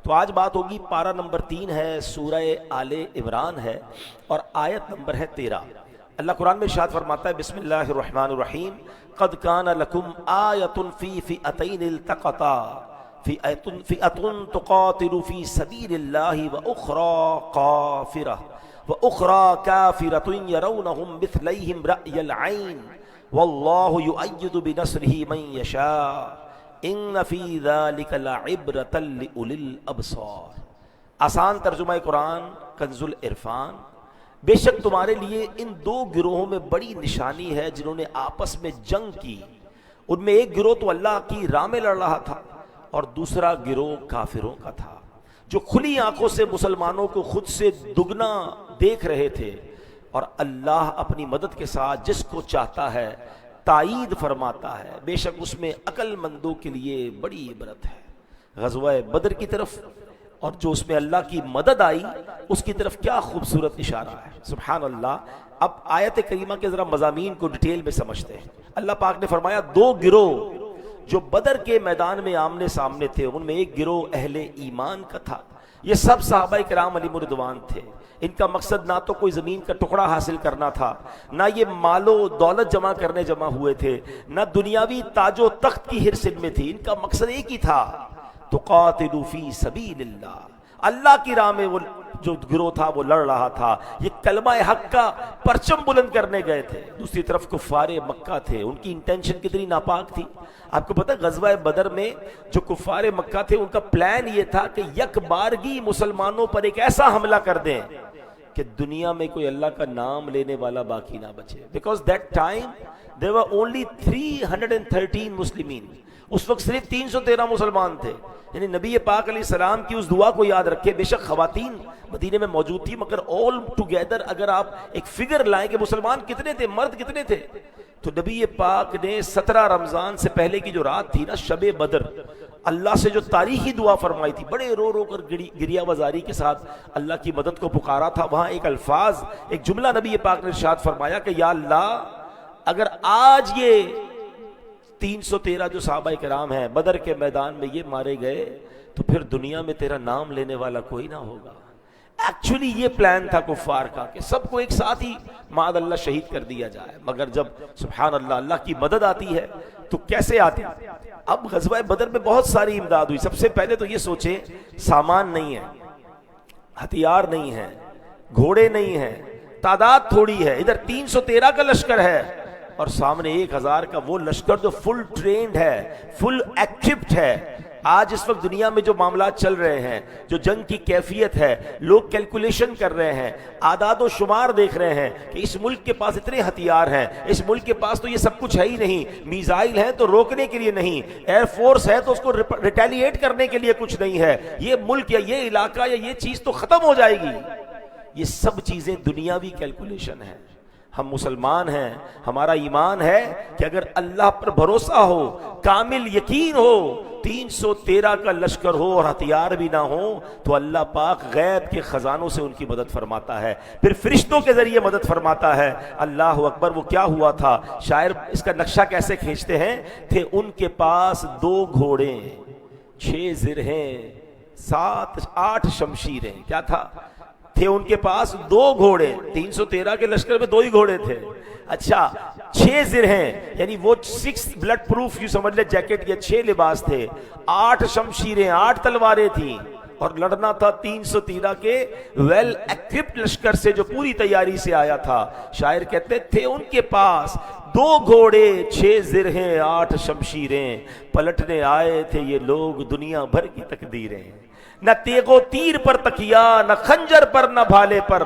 تو آج بات ہوگی، پارہ نمبر 3 ہے، سورہ آل عمران ہے اور آیت نمبر ہے 13۔ اللہ قرآن میں ارشاد فرماتا ہے، بسم اللہ الرحمن الرحیم، قد کان لکم آیۃ فی فئتین التقطا فئۃ تقاتل فی سبیل اللہ وأخرى كافرة يرونهم مثليهم رأي العين والله يؤيد بنصره من يشاء ان في ذلك لعبرة لأولي الأبصار۔ آسان ترجمہ قرآن کنز العرفان۔ بے شک تمہارے لیے ان دو گروہوں میں بڑی نشانی ہے جنہوں نے آپس میں جنگ کی، ان میں ایک گروہ تو اللہ کی راہ میں لڑ رہا تھا اور دوسرا گروہ کافروں کا تھا، جو کھلی آنکھوں سے مسلمانوں کو خود سے دگنا دیکھ رہے تھے، اور اللہ اپنی مدد کے ساتھ جس کو چاہتا ہے تائید فرماتا ہے، بے شک اس میں عقل مندوں کے لیے بڑی عبرت ہے۔ غزوہ بدر کی طرف اور جو اس میں اللہ کی مدد آئی اس کی طرف کیا خوبصورت اشارہ ہے، سبحان اللہ۔ اب آیت کریمہ کے ذرا مضامین کو ڈیٹیل میں سمجھتے ہیں۔ اللہ پاک نے فرمایا دو گروہ جو بدر کے میدان میں آمنے سامنے تھے، ان میں ایک گروہ اہل ایمان کا تھا، یہ سب صحابہ کرام علیہم رضوان تھے، ان کا مقصد نہ تو کوئی زمین کا ٹکڑا حاصل کرنا تھا، نہ یہ مال و دولت جمع کرنے جمع ہوئے تھے، نہ دنیاوی تاج و تخت کی حرص ان میں تھی، ان کا مقصد ایک ہی تھا، تقاتل فی سبیل اللہ، اللہ کی راہ میں وہ جو گروہ تھا وہ لڑ رہا تھا، یہ کلمہ حق کا پرچم بلند کرنے گئے تھے۔ دوسری طرف کفار مکہ تھے، ان کی انٹینشن کتنی ناپاک تھی۔ آپ کو پتہ ہے غزوہ بدر میں جو کفار مکہ تھے ان کا پلان یہ تھا کہ یک بارگی مسلمانوں پر ایک ایسا حملہ کر دیں کہ دنیا میں کوئی اللہ کا نام لینے والا باقی نہ بچے، because that time there were only 313 مسلمین، اس وقت صرف 313 مسلمان تھے۔ یعنی نبی پاک علیہ السلام کی اس دعا کو یاد رکھے، بے شک خواتین مدینے میں موجود تھی مگر all together اگر آپ ایک فگر لائیں کہ مسلمان کتنے تھے، مرد کتنے تھے، تو نبی پاک نے 17 رمضان سے پہلے کی جو رات تھی نا، شب بدر، اللہ سے جو تاریخی دعا فرمائی تھی، بڑے رو رو کر گریہ وزاری کے ساتھ اللہ کی مدد کو پکارا تھا، وہاں ایک الفاظ، ایک جملہ نبی پاک نے ارشاد فرمایا کہ یا اللہ اگر آج یہ 313 جو صحابہ کرام ہیں بدر کے میدان میں یہ مارے گئے تو پھر دنیا میں تیرا نام لینے والا کوئی نہ ہوگا۔ ایکچولی یہ پلان تھا کفار کا کہ سب کو ایک ساتھ ہی معاذ اللہ شہید کر دیا جائے، مگر جب سبحان اللہ اللہ کی مدد آتی ہے تو کیسے آتی ہے۔ اب غزوہ بدر میں بہت ساری امداد ہوئی۔ سب سے پہلے تو یہ سوچیں، سامان نہیں ہے، ہتھیار نہیں ہے، گھوڑے نہیں ہیں، تعداد تھوڑی ہے، ادھر 313 کا لشکر ہے اور سامنے 1000 کا وہ لشکر جو فل ٹرینڈ ہے، فل ایکوپڈ ہے۔ آج اس وقت دنیا میں جو معاملات چل رہے ہیں، جو جنگ کی کیفیت ہے، لوگ کیلکولیشن کر رہے ہیں، اعداد و شمار دیکھ رہے ہیں کہ اس ملک کے پاس اتنے ہتھیار ہیں، اس ملک کے پاس تو یہ سب کچھ ہے ہی نہیں، میزائل ہیں تو روکنے کے لیے نہیں، ایئر فورس ہے تو اس کو ریٹیلیٹ کرنے کے لیے کچھ نہیں ہے، یہ ملک یا یہ علاقہ یا یہ چیز تو ختم ہو جائے گی۔ یہ سب چیزیں دنیاوی کیلکولیشن ہے۔ ہم مسلمان ہیں، ہمارا ایمان ہے کہ اگر اللہ پر بھروسہ ہو، کامل یقین ہو، 313 کا لشکر ہو اور ہتھیار بھی نہ ہو تو اللہ پاک غیب کے خزانوں سے ان کی مدد فرماتا ہے، پھر فرشتوں کے ذریعے مدد فرماتا ہے۔ اللہ اکبر۔ وہ کیا ہوا تھا، شاعر اس کا نقشہ کیسے کھینچتے ہیں، تھے ان کے پاس 2 گھوڑے، 6 زرہیں، 8 شمشیریں۔ کیا تھا، تھے ان کے پاس 2 گھوڑے، 313 کے لشکر میں 2 ہی گھوڑے تھے، اچھا 6 زرہیں، یعنی وہ 6 بلڈ پروف یوں سمجھ لے جیکٹ یا 6 لباس تھے، 8 شمشیریں، 8 تلواریں تھیں، اور لڑنا تھا 313 کے ویل ایکوپڈ لشکر سے جو پوری تیاری سے آیا تھا۔ شاعر کہتے تھے ان کے پاس 2 گھوڑے، 6 زرہیں، 8 شمشیریں، پلٹنے آئے تھے یہ لوگ دنیا بھر کی تقدیریں، نہ تیغ و تیر پر تکیا، نہ خنجر پر، نہ بھالے پر،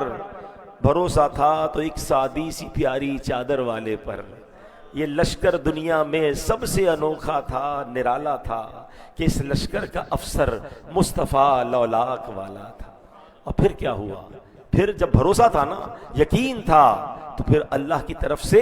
بھروسہ تھا تو ایک سادی سی پیاری چادر والے پر۔ یہ لشکر دنیا میں سب سے انوکھا تھا، نرالا تھا کہ اس لشکر کا افسر مصطفیٰ لولاک والا تھا۔ اور پھر کیا ہوا، پھر جب بھروسہ تھا نا، یقین تھا، تو پھر اللہ کی طرف سے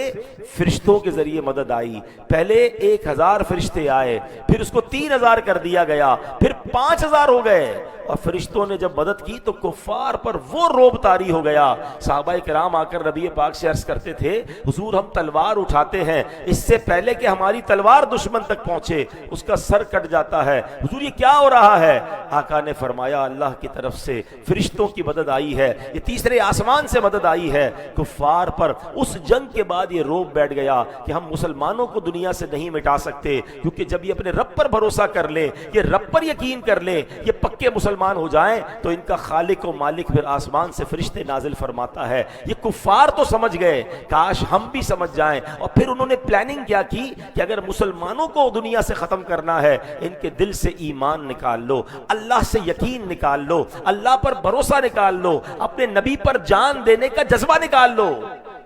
فرشتوں کے ذریعے مدد آئی۔ پہلے 1000 فرشتے آئے، پھر اس کو 3000 کر دیا گیا، پھر 5000 ہو گئے، اور فرشتوں نے جب مدد کی تو کفار پر وہ روب طاری ہو گیا. صحابہ کرام آ کر نبی پاک سے عرض کرتے تھے حضور ہم تلوار اٹھاتے ہیں اس سے پہلے کہ ہماری تلوار دشمن تک پہنچے اس کا سر کٹ جاتا ہے, حضور یہ کیا ہو رہا ہے؟ آقا نے فرمایا اللہ کی طرف سے فرشتوں کی مدد آئی ہے, یہ تیسرے آسمان سے مدد آئی ہے. کفار پر اس جنگ کے بعد یہ روب بیٹھ گیا کہ ہم مسلمانوں کو دنیا سے نہیں مٹا سکتے, کیونکہ جب یہ اپنے رب پر بھروسہ کر لیں, یہ رب پر یقین کر لیں, یہ پکے مسلمان ہو جائیں تو ان کا خالق و مالک پھر آسمان سے فرشتے نازل فرماتا ہے. یہ کفار تو سمجھ گئے, کاش ہم بھی سمجھ جائیں. اور پھر انہوں نے پلاننگ کیا کی کہ اگر مسلمانوں کو دنیا سے ختم کرنا ہے ان کے دل سے ایمان نکال لو, اللہ سے یقین نکال لو, اللہ پر بھروسہ نکال لو, اپنے نبی پر جان دینے کا جذبہ نکال لو,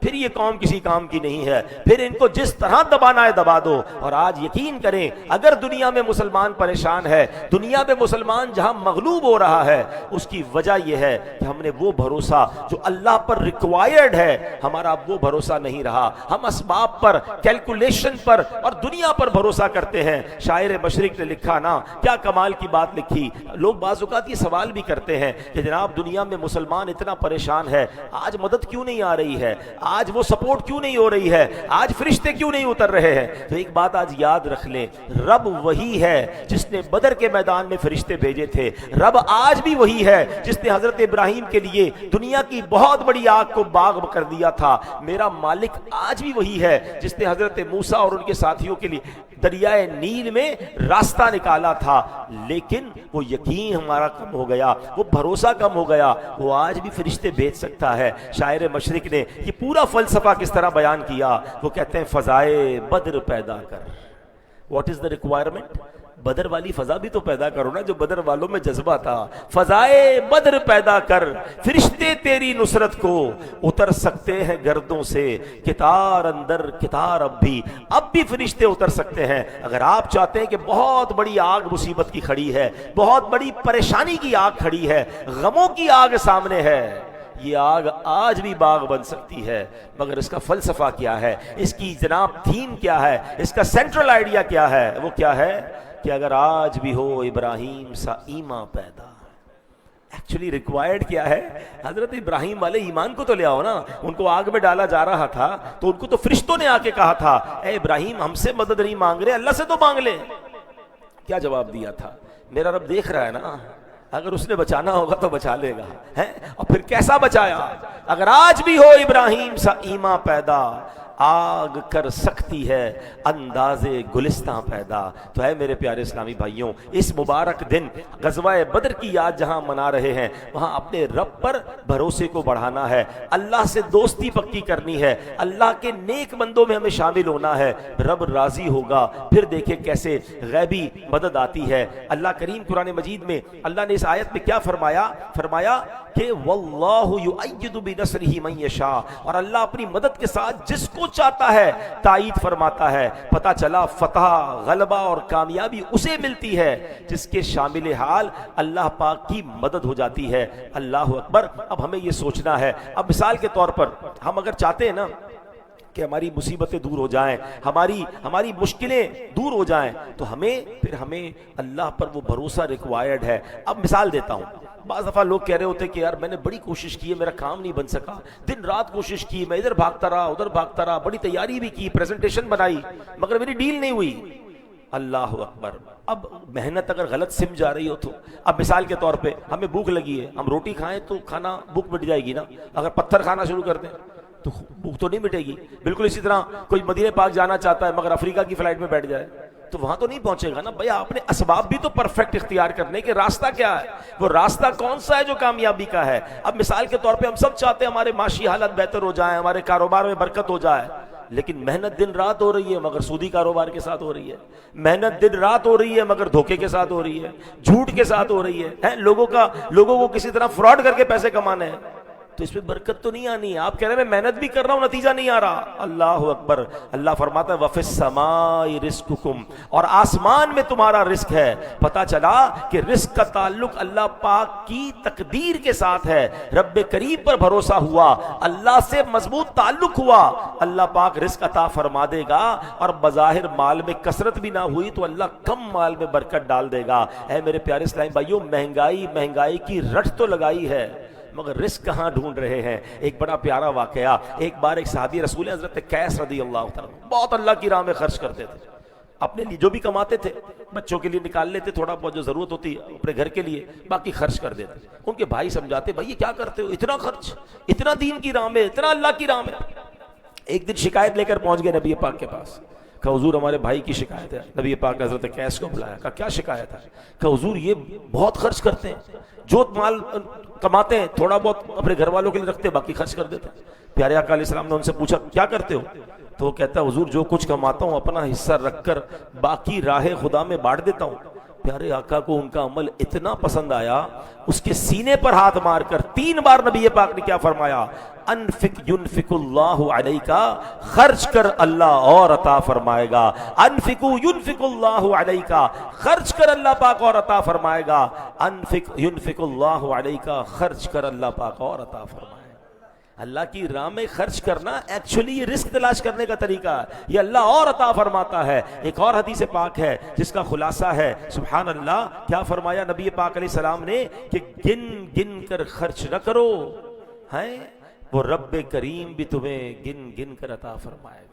پھر یہ قوم کسی کام کی نہیں ہے. پھر ان کو جس طرح دبانا ہے دبا دو. اور آج یقین کریں اگر دنیا میں مسلمان پریشان ہے, دنیا میں مسلمان جہاں مغلوب ہو رہا ہے, اس کی وجہ یہ ہے کہ ہم نے وہ بھروسہ جو اللہ پر ریکوائرڈ ہے ہمارا اب وہ بھروسہ نہیں رہا. ہم اسباب پر, کیلکولیشن پر اور دنیا پر بھروسہ کرتے ہیں. شاعر مشرق نے لکھا نا, کیا کمال کی بات لکھی. لوگ بعض اوقات یہ سوال بھی کرتے ہیں کہ جناب دنیا میں مسلمان اتنا پریشان ہے, آج مدد کیوں نہیں آ رہی ہے, آج وہ سپورٹ کیوں نہیں ہو رہی ہے, آج فرشتے کیوں نہیں اتر رہے ہیں؟ تو ایک بات آج یاد رکھ لیں, رب وہی ہے جس نے بدر کے میدان میں فرشتے بھیجے تھے. رب آج بھی وہی ہے جس نے حضرت ابراہیم کے لیے دنیا کی بہت بڑی آگ کو باغ کر دیا تھا. میرا مالک آج بھی وہی ہے جس نے حضرت موسیٰ اور ان کے ساتھیوں کے لیے دریائے نیل میں راستہ نکالا تھا. لیکن وہ یقین ہمارا کم ہو گیا, وہ بھروسہ کم ہو گیا. وہ آج بھی فرشتے بھیج سکتا ہے. شاعر مشرق نے یہ پورا فلسفہ کس طرح بیان کیا, وہ کہتے ہیں فضائے بدر پیدا کر. What is the requirement? بدر والی فضا بھی تو پیدا کرو نا جو بدر والوں میں جذبہ تھا. فضائے بدر پیدا کر, فرشتے تیری نصرت کو اتر سکتے ہیں گردوں سے. کتار اندر کتار اب بھی فرشتے اتر سکتے ہیں. اگر آپ چاہتے ہیں کہ بہت بڑی آگ مصیبت کی کھڑی ہے, بہت بڑی پریشانی کی آگ کھڑی ہے, غموں کی آگ سامنے ہے, یہ آگ آج بھی باغ بن سکتی ہے. مگر اس کا فلسفہ کیا ہے, اس کی جناب تھیم کیا ہے, اس کا سینٹرل آئیڈیا کیا ہے؟ وہ کیا ہے کہ اگر آج بھی ہو ابراہیم سا ایمان پیدا. ایکچولی ریکوائرڈ کیا ہے؟ حضرت ابراہیم والے ایمان کو تو لے آؤ نا. ان کو آگ میں ڈالا جا رہا تھا تو ان کو تو فرشتوں نے آ کے کہا تھا اے ابراہیم ہم سے مدد نہیں مانگ رہے, اللہ سے تو مانگ لے. کیا جواب دیا تھا؟ میرا رب دیکھ رہا ہے نا, اگر اس نے بچانا ہوگا تو بچا لے گا. اور پھر کیسا بچایا؟ اگر آج بھی ہو ابراہیم سا ایمان پیدا, آگ کر سکتی ہے انداز گلستان پیدا. تو ہے میرے پیارے اسلامی بھائیوں, اس مبارک دن غزوہ بدر کی یاد جہاں منا رہے ہیں وہاں اپنے رب پر بھروسے کو بڑھانا ہے, اللہ سے دوستی پکی کرنی ہے, اللہ کے نیک بندوں میں ہمیں شامل ہونا ہے. رب راضی ہوگا, پھر دیکھیں کیسے غیبی مدد آتی ہے. اللہ کریم قرآن مجید میں اللہ نے اس آیت میں کیا فرمایا کہ واللہ یؤید بنصرہ من یشاء, اور اللہ اپنی مدد کے ساتھ جس کو چاہتا ہے تائید فرماتا ہے. پتہ چلا فتح, غلبہ اور کامیابی اسے ملتی ہے جس کے شامل حال اللہ پاک کی مدد ہو جاتی ہے. اللہ اکبر. اب ہمیں یہ سوچنا ہے, اب مثال کے طور پر ہم اگر چاہتے ہیں نا کہ ہماری مصیبتیں دور ہو جائیں, ہماری مشکلیں دور ہو جائیں, تو ہمیں اللہ پر وہ بھروسہ ریکوائرڈ ہے. اب مثال دیتا ہوں, بعض دفعہ لوگ کہہ رہے ہوتے کہ یار میں نے بڑی کوشش کی ہے, میرا کام نہیں بن سکا, دن رات کوشش کی, میں ادھر بھاگتا رہا ادھر بھاگتا رہا, بڑی تیاری بھی کی, پریزنٹیشن بنائی, مگر میری ڈیل نہیں ہوئی. اللہ اکبر. اب محنت اگر غلط سم جا رہی ہو تو, اب مثال کے طور پہ ہمیں بھوک لگی ہے, ہم روٹی کھائیں تو کھانا بھوک مٹ جائے گی نا. اگر پتھر کھانا شروع کر دیں تو بھوک تو نہیں مٹے گی. بالکل اسی طرح کوئی مدینہ پاک جانا چاہتا ہے مگر افریقہ کی فلائٹ میں بیٹھ جائے تو وہاں تو نہیں پہنچے گا نا. بھائی آپ نے اسباب بھی تو پرفیکٹ اختیار کرنے کہ راستہ کیا ہے, وہ راستہ کون سا ہے جو کامیابی کا ہے. اب مثال کے طور پہ ہم سب چاہتے ہیں ہمارے معاشی حالت بہتر ہو جائے, ہمارے کاروبار میں برکت ہو جائے, لیکن محنت دن رات ہو رہی ہے مگر سودی کاروبار کے ساتھ ہو رہی ہے. محنت دن رات ہو رہی ہے مگر دھوکے کے ساتھ ہو رہی ہے, جھوٹ کے ساتھ ہو رہی ہے. لوگوں کو کسی طرح فراڈ کر کے پیسے کمانے ہیں. تو اس میں برکت تو نہیں آنی ہے. آپ کہہ رہے ہیں میں محنت بھی کر رہا ہوں نتیجہ نہیں آ رہا. اللہ اکبر. اللہ فرماتا ہے وَفِي السَّمَاءِ رِزْقُكُمْ, اور آسمان میں تمہارا رزق ہے. پتہ چلا کہ رزق کا تعلق اللہ پاک کی تقدیر کے ساتھ ہے. رب کریم پر بھروسہ ہوا, اللہ سے مضبوط تعلق ہوا, اللہ پاک رزق عطا فرما دے گا. اور بظاہر مال میں کثرت بھی نہ ہوئی تو اللہ کم مال میں برکت ڈال دے گا. اے میرے پیارے اسلامی بھائیوں, مہنگائی کی رٹ تو لگائی ہے مگر رزق کہاں ڈھونڈ رہے ہیں. ایک بڑا پیارا واقعہ, ایک بار ایک صحابی رسول حضرت قیس رضی اللہ تعالیٰ بہت اللہ کی راہ میں خرچ کرتے تھے. اپنے لیے جو بھی کماتے تھے بچوں کے لیے نکال لیتے, تھوڑا بہت جو ضرورت ہوتی اپنے گھر کے لیے, باقی خرچ کر دیتے. ان کے بھائی سمجھاتے بھائی یہ کیا کرتے ہو, اتنا خرچ, اتنا دین کی راہ میں, اتنا اللہ کی راہ میں. ایک دن شکایت لے کر پہنچ گئے نبی پاک کے پاس. کہ حضور ہمارے بھائی کی شکایت ہے. نبی پاک نے حضرت قیس کو بلایا. کہا کیا شکایت ہے؟ کہ حضور یہ بہت خرچ کرتے ہیں, جو مال کماتے ہیں تھوڑا بہت اپنے گھر والوں کے لیے رکھتے, باقی خرچ کر دیتے ہیں. پیارے آقا علیہ السلام نے ان سے پوچھا کیا کرتے ہو؟ تو وہ کہتا ہے حضور جو کچھ کماتا ہوں اپنا حصہ رکھ کر باقی راہ خدا میں بانٹ دیتا ہوں. پیارے آقا کو ان کا عمل اتنا پسند آیا, اس کے سینے پر ہاتھ مار کر 3 بار نبی پاک نے کیا فرمایا, انفق ینفق اللہ علیک, خرچ کر اللہ اور عطا فرمائے گا. انفقوا ینفق اللہ علیک, خرچ کر اللہ پاک اور عطا فرمائے گا. انفق ینفق اللہ علیک, خرچ کر اللہ پاک اور عطا فرمائے گا. اللہ کی راہ میں خرچ کرنا ایکچولی یہ رزق تلاش کرنے کا طریقہ ہے, یہ اللہ اور عطا فرماتا ہے. ایک اور حدیث پاک ہے جس کا خلاصہ ہے, سبحان اللہ, کیا فرمایا نبی پاک علیہ السلام نے کہ گن گن کر خرچ نہ کرو, ہیں وہ رب کریم بھی تمہیں گن گن کر عطا فرمائے گا.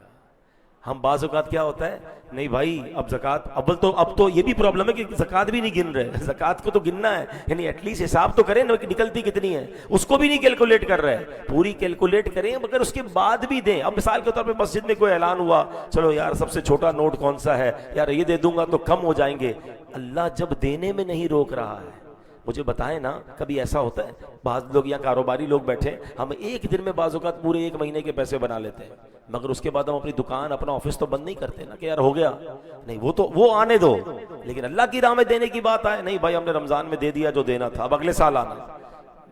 ہم بعض اوقات کیا ہوتا ہے, نہیں بھائی اب زکوٰۃ, اب تو یہ بھی پرابلم ہے کہ زکوٰۃ بھی نہیں گن رہے. زکوٰۃ کو تو گننا ہے, یعنی ایٹ لیسٹ حساب تو کریں نا کہ نکلتی کتنی ہے, اس کو بھی نہیں کیلکولیٹ کر رہے. پوری کیلکولیٹ کریں مگر اس کے بعد بھی دیں. اب مثال کے طور پہ مسجد میں کوئی اعلان ہوا, چلو یار سب سے چھوٹا نوٹ کون سا ہے, یار یہ دے دوں گا تو کم ہو جائیں گے. اللہ جب دینے میں نہیں روک رہا ہے, مجھے بتائیں نا کبھی ایسا ہوتا ہے, بعض لوگ یا کاروباری لوگ بیٹھے, ہم ایک دن میں بعض اوقات پورے 1 مہینے کے پیسے بنا لیتے ہیں, مگر اس کے بعد ہم اپنی دکان اپنا آفس تو بند نہیں کرتے نا کہ یار ہو گیا, نہیں وہ آنے دو. لیکن اللہ کی راہ میں دینے کی بات آئے, نہیں بھائی ہم نے رمضان میں دے دیا جو دینا تھا, اب اگلے سال آنا.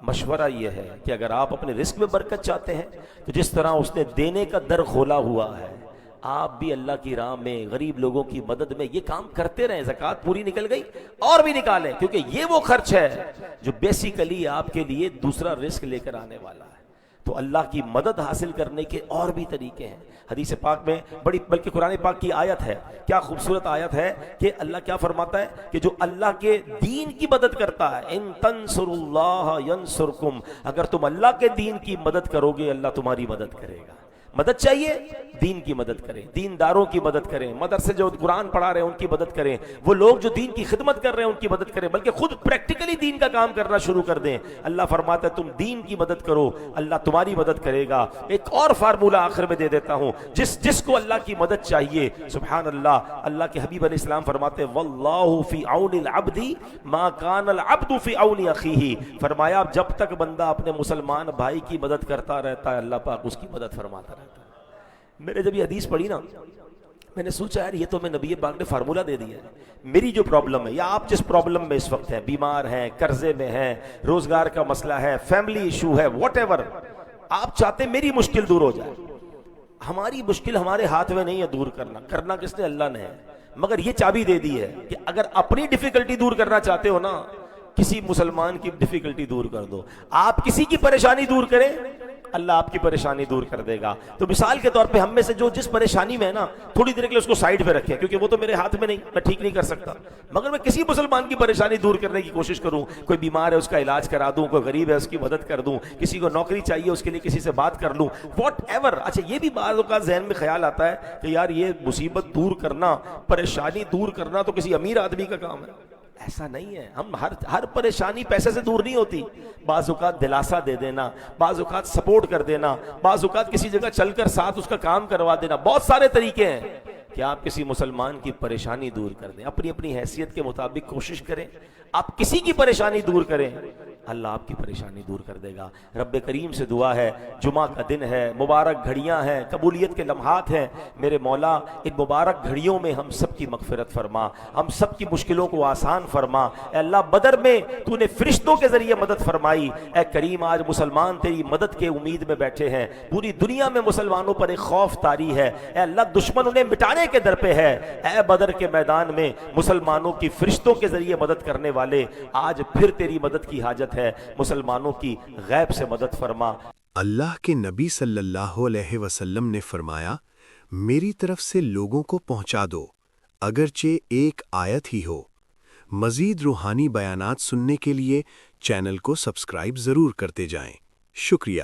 مشورہ یہ ہے کہ اگر آپ اپنے رزق میں برکت چاہتے ہیں تو جس طرح اس نے دینے کا در کھولا ہوا ہے, آپ بھی اللہ کی راہ میں غریب لوگوں کی مدد میں یہ کام کرتے رہیں. زکوٰۃ پوری نکل گئی اور بھی نکالیں, کیونکہ یہ وہ خرچ ہے جو بیسیکلی آپ کے لیے دوسرا رزق لے کر آنے والا ہے. تو اللہ کی مدد حاصل کرنے کے اور بھی طریقے ہیں. حدیث پاک میں بڑی, بلکہ قرآن پاک کی آیت ہے, کیا خوبصورت آیت ہے کہ اللہ کیا فرماتا ہے کہ جو اللہ کے دین کی مدد کرتا ہے, ان تنصروا اللہ ینصرکم, اگر تم اللہ کے دین کی مدد کرو گے اللہ تمہاری مدد کرے گا. مدد چاہیے, دین کی مدد کریں, دینداروں کی مدد کریں, مدرسے جو قرآن پڑھا رہے ہیں ان کی مدد کریں, وہ لوگ جو دین کی خدمت کر رہے ہیں ان کی مدد کریں, بلکہ خود پریکٹیکلی دین کا کام کرنا شروع کر دیں. اللہ فرماتا ہے تم دین کی مدد کرو اللہ تمہاری مدد کرے گا. ایک اور فارمولہ آخر میں دے دیتا ہوں, جس کو اللہ کی مدد چاہیے, سبحان اللہ, اللہ کے حبیب علیہ السلام فرماتے ہیں واللہ فی عون العبد ما کان العبد فی عون اخیہ, فرمایا جب تک بندہ اپنے مسلمان بھائی کی مدد کرتا رہتا ہے اللہ پاک اس کی مدد فرماتا رہتا ہے. میں نے جب یہ حدیث پڑھی نا, میں نے سوچا یار یہ تو میں نبی پاک نے فارمولہ دے دیا ہے. میری جو پرابلم ہے, یا آپ جس پرابلم میں اس وقت ہیں, بیمار ہیں, قرضے میں ہیں, روزگار کا مسئلہ ہے, فیملی ایشو ہے, واٹ ایور, آپ چاہتے ہیں میری مشکل دور ہو جائے. ہماری مشکل ہمارے ہاتھ میں نہیں ہے دور کرنا کس نے, اللہ نے ہے. مگر یہ چابی دے دی ہے کہ اگر اپنی ڈیفیکلٹی دور کرنا چاہتے ہو نا, کسی مسلمان کی ڈیفیکلٹی دور کر دو. آپ کسی کی پریشانی دور کریں, اللہ آپ کی پریشانی دور کر دے گا. تو مثال کے طور پہ ہم میں سے جو جس پریشانی میں ہے نا, تھوڑی دیر کے لیے اس کو سائڈ پہ رکھیں, کیونکہ وہ تو میرے ہاتھ میں نہیں, میں ٹھیک نہیں کر سکتا, مگر میں کسی مسلمان کی پریشانی دور کرنے کی کوشش کروں. کوئی بیمار ہے اس کا علاج کرا دوں, کوئی غریب ہے اس کی مدد کر دوں, کسی کو نوکری چاہیے اس کے لیے کسی سے بات کر لوں, واٹ ایور. اچھا یہ بھی بعض اوقات ذہن میں خیال آتا ہے کہ یار یہ مصیبت دور کرنا, پریشانی دور کرنا تو کسی امیر آدمی کا کام ہے. ایسا نہیں ہے. ہم ہر پریشانی پیسے سے دور نہیں ہوتی. بعض اوقات دلاسا دے دینا, بعض اوقات سپورٹ کر دینا, بعض اوقات کسی جگہ چل کر ساتھ اس کا کام کروا دینا, بہت سارے طریقے ہیں کہ آپ کسی مسلمان کی پریشانی دور کر دیں. اپنی اپنی حیثیت کے مطابق کوشش کریں, آپ کسی کی پریشانی دور کریں, اللہ آپ کی پریشانی دور کر دے گا۔ رب کریم سے دعا ہے، جمعہ کا دن ہے، مبارک گھڑیاں ہیں، قبولیت کے لمحات ہیں، میرے مولا ان مبارک گھڑیوں میں ہم سب کی مغفرت فرما، ہم سب کی مشکلوں کو آسان فرما۔ اے اللہ بدر میں تو نے فرشتوں کے ذریعے مدد فرمائی، اے کریم آج مسلمان تیری مدد کے امید میں بیٹھے ہیں، پوری دنیا میں مسلمانوں پر ایک خوف طاری ہے، اے اللہ دشمن انہیں مٹانے کے در پہ ہے، اے بدر کے میدان میں مسلمانوں کی فرشتوں کے ذریعے مدد کرنے والے آج پھر تیری مدد کی حاجت ہے، مسلمانوں کی غیب سے مدد فرما۔ اللہ کے نبی صلی اللہ علیہ وسلم نے فرمایا، میری طرف سے لوگوں کو پہنچا دو، اگرچہ ایک آیت ہی ہو۔ مزید روحانی بیانات سننے کے لیے چینل کو سبسکرائب ضرور کرتے جائیں۔ شکریہ۔